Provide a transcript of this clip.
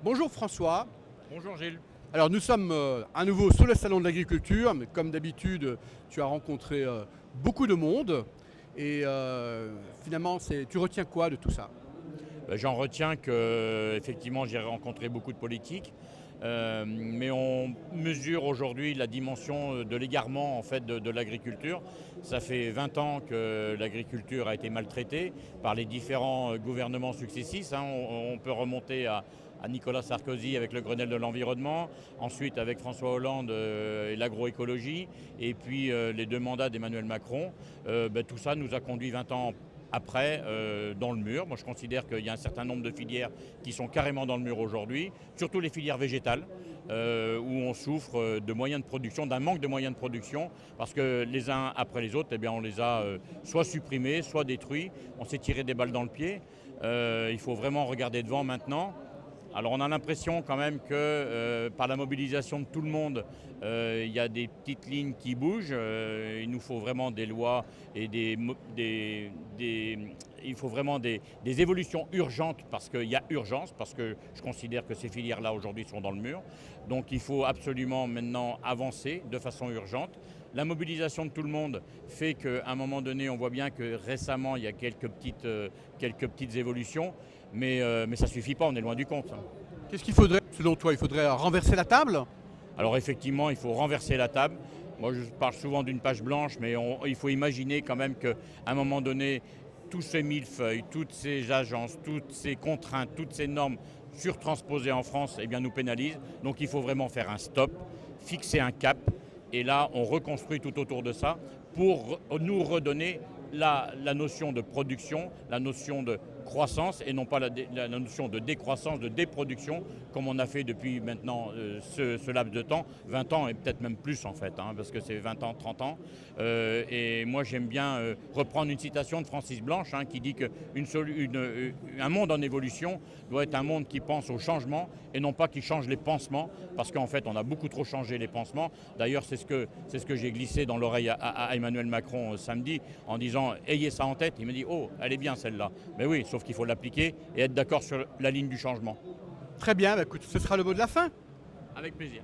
Bonjour François. Bonjour Gilles. Alors nous sommes à nouveau sur le salon de l'agriculture, mais comme d'habitude, tu as rencontré beaucoup de monde. Et finalement, tu retiens quoi de tout ça? J'en retiens que effectivement j'ai rencontré beaucoup de politiques, mais on mesure aujourd'hui la dimension de l'égarement en fait de l'agriculture. Ça fait 20 ans que l'agriculture a été maltraitée par les différents gouvernements successifs, hein. On peut remonter à Nicolas Sarkozy avec le Grenelle de l'environnement, ensuite avec François Hollande et l'agroécologie, et puis les 2 mandats d'Emmanuel Macron. Tout ça nous a conduit 20 ans après dans le mur. Moi je considère qu'il y a un certain nombre de filières qui sont carrément dans le mur aujourd'hui, surtout les filières végétales, où on souffre de moyens de production, d'un manque de moyens de production, parce que les uns après les autres, eh bien, on les a soit supprimés, soit détruits. On s'est tiré des balles dans le pied. Il faut vraiment regarder devant maintenant. Alors on a l'impression quand même que par la mobilisation de tout le monde, il y a des petites lignes qui bougent. Il nous faut vraiment des lois et il faut vraiment des évolutions urgentes parce qu'il y a urgence, parce que je considère que ces filières-là aujourd'hui sont dans le mur. Donc il faut absolument maintenant avancer de façon urgente. La mobilisation de tout le monde fait qu'à un moment donné, on voit bien que récemment, il y a quelques petites évolutions, mais ça ne suffit pas, on est loin du compte. Qu'est-ce qu'il faudrait, selon toi? Il faudrait renverser la table? Alors effectivement, il faut renverser la table. Moi, je parle souvent d'une page blanche, mais il faut imaginer quand même qu'à un moment donné, tous ces millefeuilles, toutes ces agences, toutes ces contraintes, toutes ces normes surtransposées en France, eh bien, nous pénalisent. Donc il faut vraiment faire un stop, fixer un cap, et là, on reconstruit tout autour de ça pour nous redonner la notion de production, la notion de croissance et non pas la notion de décroissance, de déproduction, comme on a fait depuis maintenant ce laps de temps, 20 ans et peut-être même plus en fait, hein, parce que c'est 20 ans, 30 ans. Et moi j'aime bien reprendre une citation de Francis Blanche, hein, qui dit qu'un monde en évolution doit être un monde qui pense au changement et non pas qui change les pansements, parce qu'en fait on a beaucoup trop changé les pansements. D'ailleurs c'est ce que j'ai glissé dans l'oreille à Emmanuel Macron samedi en disant ayez ça en tête. Il me dit oh elle est bien celle-là. Mais oui, sauf qu'il faut l'appliquer et être d'accord sur la ligne du changement. Très bien, écoute, ce sera le mot de la fin. Avec plaisir.